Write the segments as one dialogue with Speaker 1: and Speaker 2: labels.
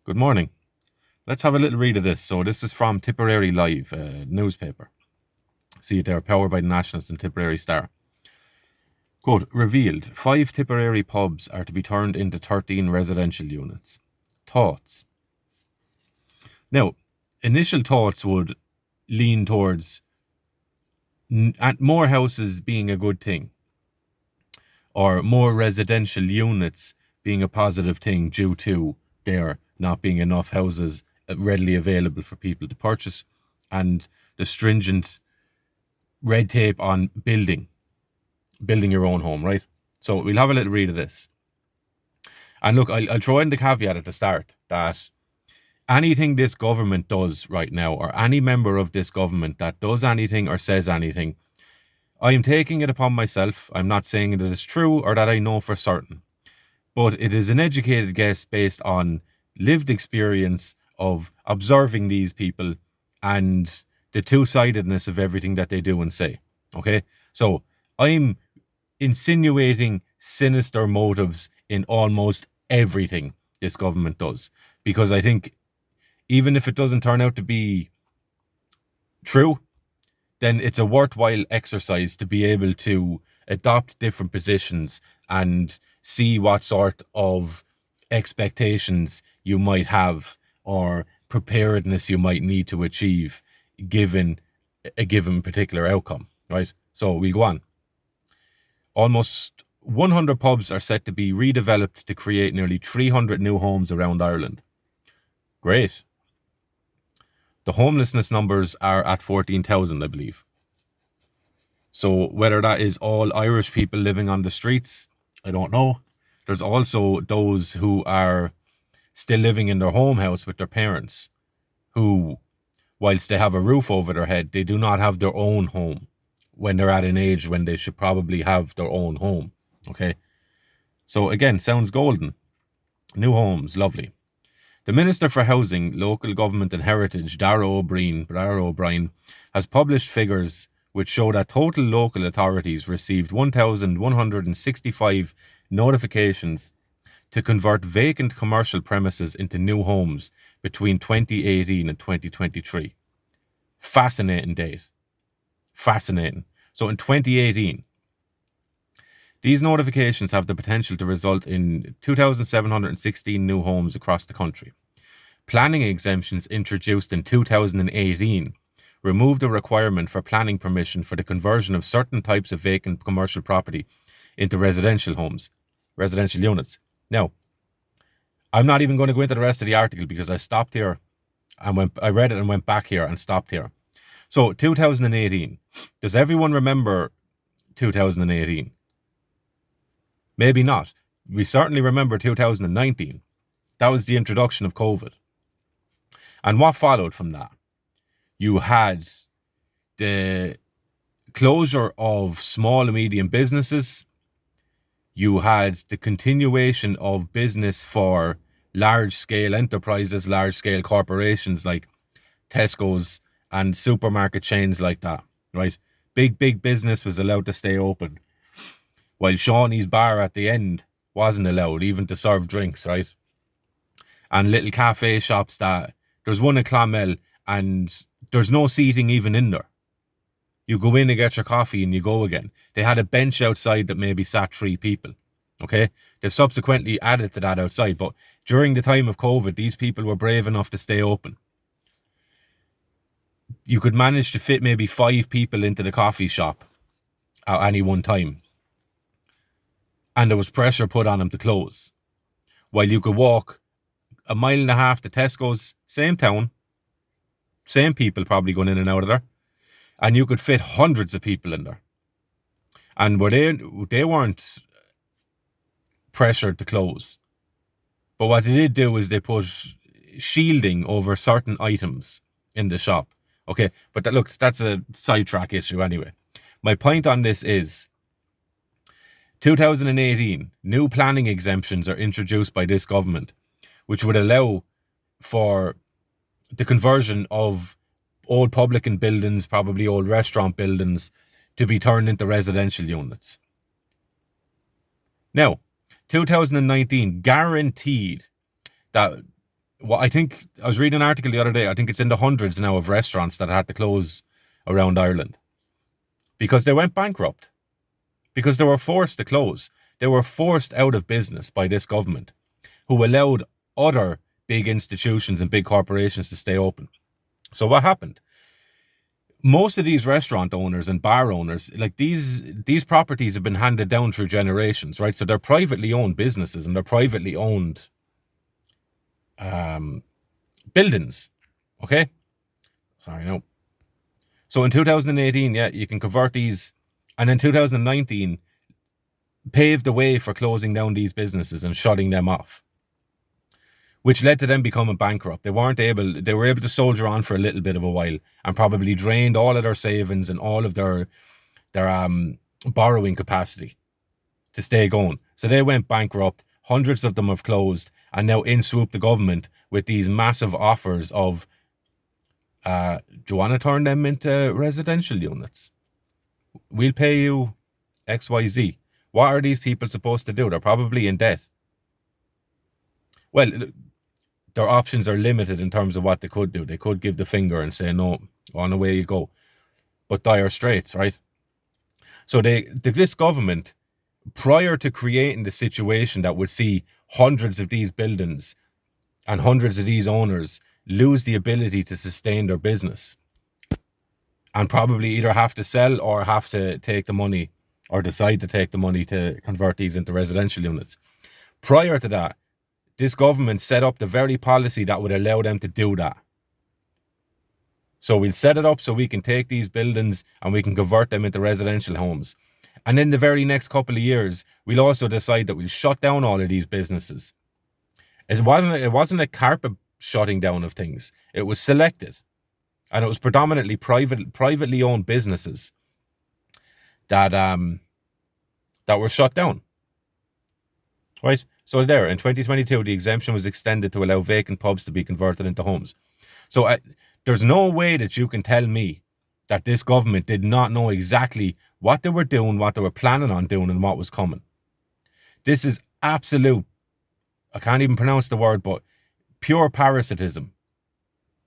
Speaker 1: Good morning. Let's have a little read of this. So this is from Tipperary Live, newspaper. See it there, powered by the Nationalist and Tipperary Star. Quote, revealed, 5 Tipperary pubs are to be turned into 13 residential units. Thoughts? Now, initial thoughts would lean towards more houses being a good thing, or more residential units being a positive thing due to there not being enough houses readily available for people to purchase, and the stringent red tape on building your own home, right? So we'll have a little read of this. And look, I'll throw in the caveat at the start that anything this government does right now, or any member of this government that does anything or says anything, I am taking it upon myself. I'm not saying that it's true or that I know for certain, but it is an educated guess based on lived experience of observing these people and the two-sidedness of everything that they do and say. Okay? So I'm insinuating sinister motives in almost everything this government does, because I think even if it doesn't turn out to be true, then it's a worthwhile exercise to be able to adopt different positions and see what sort of expectations you might have or preparedness you might need to achieve given a given particular outcome, right? So we'll go on. Almost 100 pubs are set to be redeveloped to create nearly 300 new homes around Ireland. Great. The homelessness numbers are at 14,000, I believe. So whether that is all Irish people living on the streets, I don't know. There's also those who are still living in their home house with their parents, who, whilst they have a roof over their head, they do not have their own home when they're at an age when they should probably have their own home. Okay. So again, sounds golden. New homes, lovely. The Minister for Housing, Local Government and Heritage, Darragh O'Brien, has published figures which show that total local authorities received 1,165 notifications to convert vacant commercial premises into new homes between 2018 and 2023. Fascinating date. Fascinating. So in 2018, these notifications have the potential to result in 2,716 new homes across the country. Planning exemptions introduced in 2018 removed the requirement for planning permission for the conversion of certain types of vacant commercial property into residential units. Now, I'm not even going to go into the rest of the article because I stopped here and I read it and went back here and stopped here. So 2018, does everyone remember 2018? Maybe not. We certainly remember 2019. That was the introduction of COVID. And what followed from that? You had the closure of small and medium businesses. You had the continuation of business for large-scale enterprises, large-scale corporations like Tesco's and supermarket chains like that, right? Big business was allowed to stay open, while Shawnee's bar at the end wasn't allowed even to serve drinks, right? And little cafe shops that, there's one at Clonmel and there's no seating even in there. You go in and get your coffee and you go again. They had a bench outside that maybe sat 3 people, okay? They've subsequently added to that outside, but during the time of COVID, these people were brave enough to stay open. You could manage to fit maybe 5 people into the coffee shop at any one time. And there was pressure put on them to close. While you could walk a mile and a half to Tesco's, same town, same people probably going in and out of there, and you could fit hundreds of people in there. And where they weren't pressured to close. But what they did do is they put shielding over certain items in the shop. Okay, but that's a sidetrack issue anyway. My point on this is 2018, new planning exemptions are introduced by this government, which would allow for the conversion of old publican buildings, probably old restaurant buildings, to be turned into residential units. Now, 2019 guaranteed that Well, I think I was reading an article the other day. I think it's in the hundreds now of restaurants that had to close around Ireland because they went bankrupt, because they were forced to close. They were forced out of business by this government, who allowed other big institutions and big corporations to stay open. So what happened? Most of these restaurant owners and bar owners, like these properties have been handed down through generations, right? So they're privately owned businesses and they're privately owned buildings. Okay? Sorry, no. So in 2018, yeah, you can convert these, and in 2019, paved the way for closing down these businesses and shutting them off, which led to them becoming bankrupt. They were able to soldier on for a little bit of a while and probably drained all of their savings and all of their borrowing capacity to stay going. So they went bankrupt. Hundreds of them have closed, and now in swoop the government with these massive offers of, do you want to turn them into residential units? We'll pay you XYZ. What are these people supposed to do? They're probably in debt. Well, their options are limited in terms of what they could do. They could give the finger and say, no, on the way you go. But dire straits, right? So this government, prior to creating the situation that would see hundreds of these buildings and hundreds of these owners lose the ability to sustain their business and probably either have to sell or have to take the money or decide to take the money to convert these into residential units. Prior to that, this government set up the very policy that would allow them to do that. So we'll set it up so we can take these buildings and we can convert them into residential homes. And in the very next couple of years, we'll also decide that we'll shut down all of these businesses. It wasn't a carpet shutting down of things. It was selected. And it was predominantly privately owned businesses that were shut down. Right? So there, in 2022, the exemption was extended to allow vacant pubs to be converted into homes. So there's no way that you can tell me that this government did not know exactly what they were doing, what they were planning on doing, and what was coming. This is absolute, I can't even pronounce the word, but pure parasitism.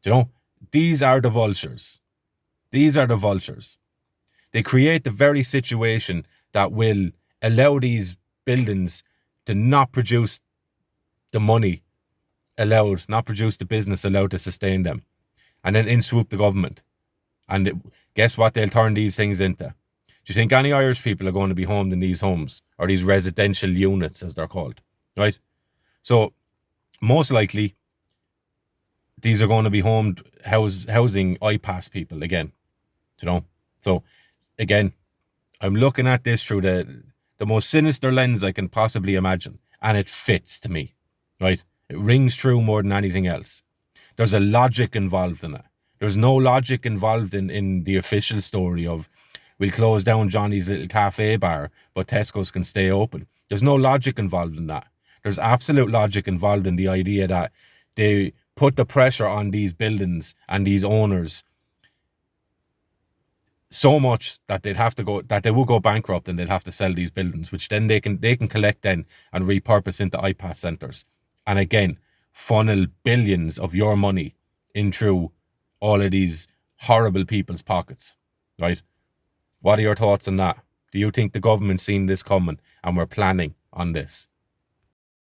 Speaker 1: You know, these are the vultures. These are the vultures. They create the very situation that will allow these buildings to not produce the money allowed, not produce the business allowed to sustain them. And then in swoop the government. And guess what they'll turn these things into? Do you think any Irish people are going to be homed in these homes or these residential units, as they're called? Right? So most likely, these are going to be housing ipas people again. You know? So again, I'm looking at this through the most sinister lens I can possibly imagine. And it fits to me. Right? It rings true more than anything else. There's a logic involved in it. There's no logic involved in the official story of we'll close down Johnny's little cafe bar, but Tesco's can stay open. There's no logic involved in that. There's absolute logic involved in the idea that they put the pressure on these buildings and these owners so much that they will go bankrupt and they'd have to sell these buildings, which then they can collect then and repurpose into ipas centres. And again, funnel billions of your money in through all of these horrible people's pockets, right? What are your thoughts on that? Do you think the government's seen this coming and we're planning on this?